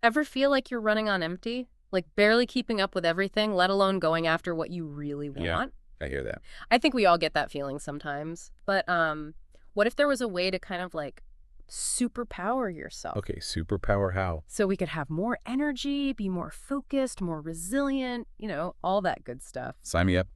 Ever feel like you're running on empty? Like barely keeping up with everything, let alone going after what you really Yeah, want? I hear that. I think we all get that feeling sometimes. But what if there was a way to kind of like superpower yourself? Okay, superpower how? So we could have more energy, be more focused, more resilient, all that good stuff. Sign me up.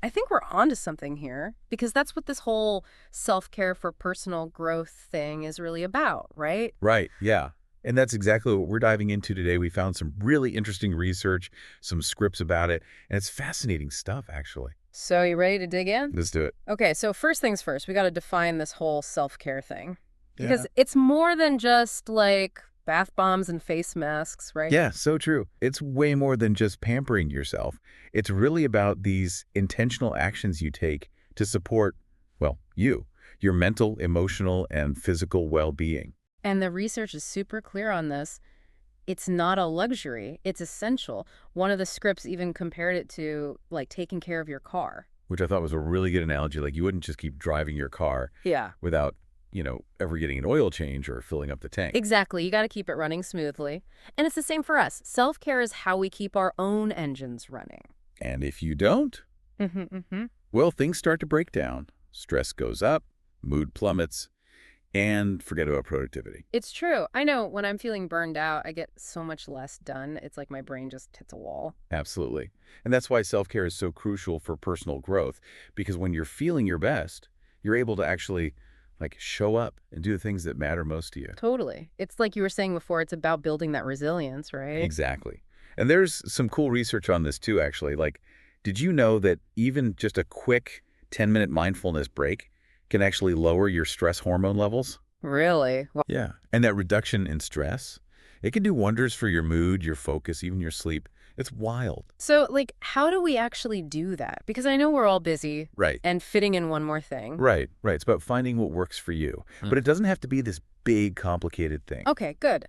I think we're onto something here because that's what this whole self-care for personal growth thing is really about, right? Right, yeah. And that's exactly what we're diving into today. We found some really interesting research, some scripts about it, and it's fascinating stuff, actually. So you ready to dig in? Let's do it. Okay, so first things first, we got to define this whole self-care thing Yeah. because it's more than just like bath bombs and face masks, right? Yeah, so true. It's way more than just pampering yourself. It's really about these intentional actions you take to support, well, your mental, emotional, and physical well-being. And the research is super clear on this. It's not a luxury, it's essential. One of the scripts even compared it to like taking care of your car. Which I thought was a really good analogy. Like you wouldn't just keep driving your car Yeah. without, ever getting an oil change or filling up the tank. Exactly. You got to keep it running smoothly. And it's the same for us. Self-care is how we keep our own engines running. And if you don't, Mm-hmm. well, things start to break down. Stress goes up, mood plummets, and forget about productivity. It's true. I know when I'm feeling burned out, I get so much less done. It's like my brain just hits a wall. Absolutely. And that's why self-care is so crucial for personal growth, because when you're feeling your best, you're able to actually show up and do the things that matter most to you. Totally. It's like you were saying before, it's about building that resilience, right? Exactly. And there's some cool research on this too, actually. Did you know that even just a quick 10-minute mindfulness break can actually lower your stress hormone levels? Really? Well, Yeah. And that reduction in stress, it can do wonders for your mood, your focus, even your sleep. It's wild. so, like, how do we actually do that? Because I know we're all busy Right. and fitting in one more thing. Right. Right. It's about finding what works for you. But it doesn't have to be this big, complicated thing. Okay, good.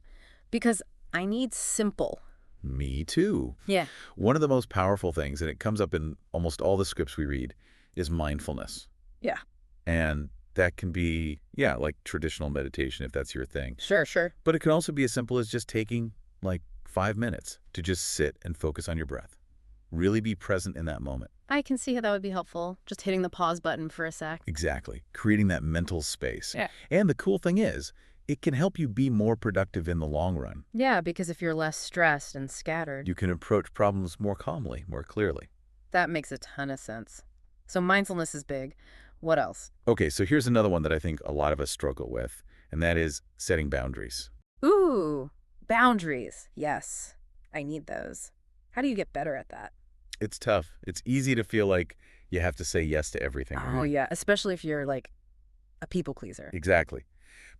Because I need simple. Me too. Yeah. One of the most powerful things, and it comes up in almost all the scripts we read, is mindfulness. Yeah. And that can be, like traditional meditation if that's your thing. Sure, sure. But it can also be as simple as just taking 5 minutes to just sit and focus on your breath. Really be present in that moment. I can see how that would be helpful. Just hitting the pause button for a sec. Exactly. Creating that mental space. Yeah. And the cool thing is, it can help you be more productive in the long run. Yeah, because if you're less stressed and scattered, You can approach problems more calmly, more clearly. that makes a ton of sense. So mindfulness is big. What else? Okay, so here's another one that I think a lot of us struggle with, and that is setting boundaries. Ooh, boundaries. Yes, I need those. How do you get better at that? It's tough. It's easy to feel like you have to say yes to everything. Oh, Right? yeah, especially if you're like a people pleaser. Exactly.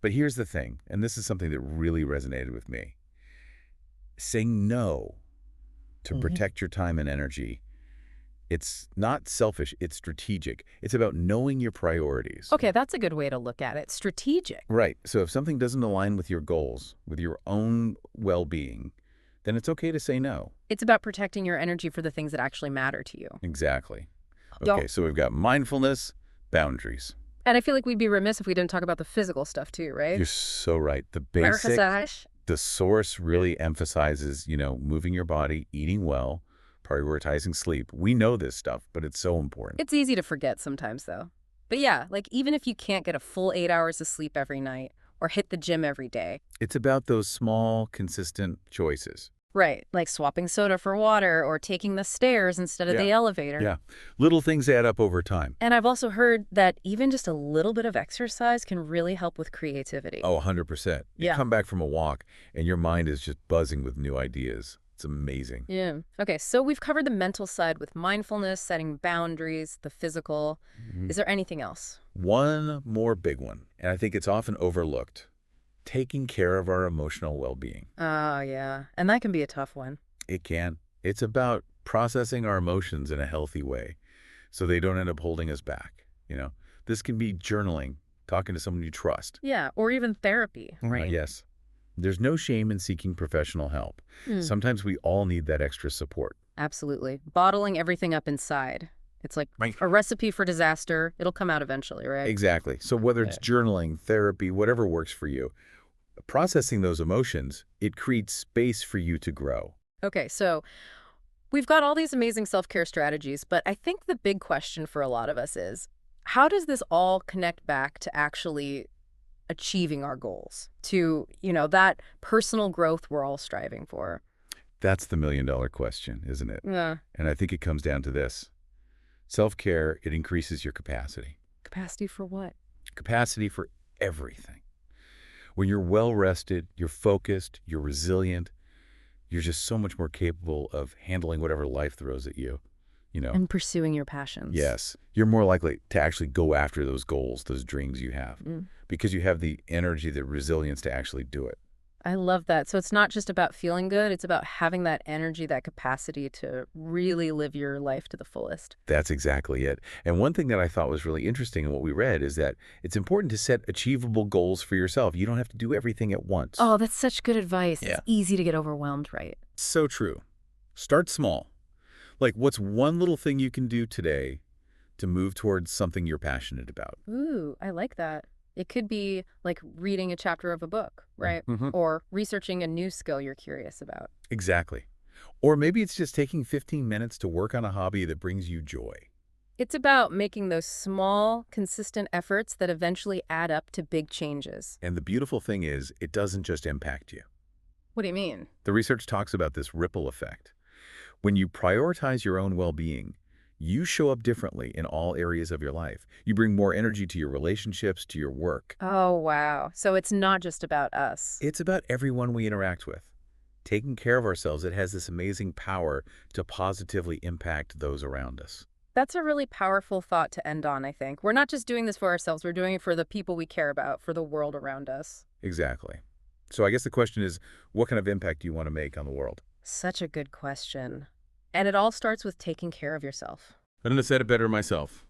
But here's the thing, and this is something that really resonated with me. Saying no to protect your time and energy, it's not selfish, it's strategic. It's about knowing your priorities. Okay, that's a good way to look at it. Strategic. Right. So if something doesn't align with your goals, with your own well-being, then it's okay to say no. It's about protecting your energy for the things that actually matter to you. Exactly. Don't- Okay, so we've got mindfulness, boundaries. And I feel like we'd be remiss if we didn't talk about the physical stuff too, right? You're so right. The basic, Exercise. the source really emphasizes, moving your body, eating well, prioritizing sleep. We know this stuff, but it's so important. It's easy to forget sometimes, though. But yeah, like even if you can't get a full 8 hours of sleep every night or hit the gym every day, It's about those small, consistent choices. right, like swapping soda for water or taking the stairs instead of the elevator. Yeah. Little things add up over time. And I've also heard that even just a little bit of exercise can really help with creativity. Oh, 100%. You Yeah. come back from a walk and your mind is just buzzing with new ideas. It's amazing. Yeah. Okay, so we've covered the mental side with mindfulness, setting boundaries, the physical. Is there anything else? One more big one, and I think it's often overlooked. Taking care of our emotional well-being. Oh, yeah. And that can be a tough one. It can. It's about processing our emotions in a healthy way so they don't end up holding us back. This can be journaling, talking to someone you trust. Yeah, or even therapy. Yes. There's no shame in seeking professional help. Sometimes we all need that extra support. Absolutely. Bottling everything up inside. It's like Right. a recipe for disaster. It'll come out eventually, right? Exactly. So whether it's journaling, therapy, whatever works for you, processing those emotions, it creates space for you to grow. Okay, so we've got all these amazing self-care strategies, but I think the big question for a lot of us is, how does this all connect back to actually achieving our goals, to, that personal growth we're all striving for? That's the million-dollar question, isn't it? Yeah. And I think it comes down to this. Self-care, it increases your capacity. Capacity for what? Capacity for everything. When you're well-rested, you're focused, you're resilient, you're just so much more capable of handling whatever life throws at you, you know? And pursuing your passions. Yes. You're more likely to actually go after those goals, those dreams you have, Mm. because you have the energy, the resilience to actually do it. I love that. So it's not just about feeling good, it's about having that energy, that capacity to really live your life to the fullest. That's exactly it. And one thing that I thought was really interesting in what we read is that it's important to set achievable goals for yourself. You don't have to do everything at once. Oh, that's such good advice. Yeah. It's easy to get overwhelmed, right? So true. Start small. Like, what's one little thing you can do today to move towards something you're passionate about? Ooh, I like that. It could be like reading a chapter of a book, right? Mm-hmm. Or researching a new skill you're curious about. Exactly. Or maybe it's just taking 15 minutes to work on a hobby that brings you joy. It's about making those small, consistent efforts that eventually add up to big changes. And the beautiful thing is, it doesn't just impact you. What do you mean? The research talks about this ripple effect. When you prioritize your own well-being, you show up differently in all areas of your life. You bring more energy to your relationships, to your work. Oh, wow. So it's not just about us. It's about everyone we interact with. Taking care of ourselves, it has this amazing power to positively impact those around us. That's a really powerful thought to end on, I think. We're not just doing this for ourselves, we're doing it for the people we care about, for the world around us. Exactly. So I guess the question is, what kind of impact do you want to make on the world? Such a good question. And it all starts with taking care of yourself. I couldn't have said it better myself.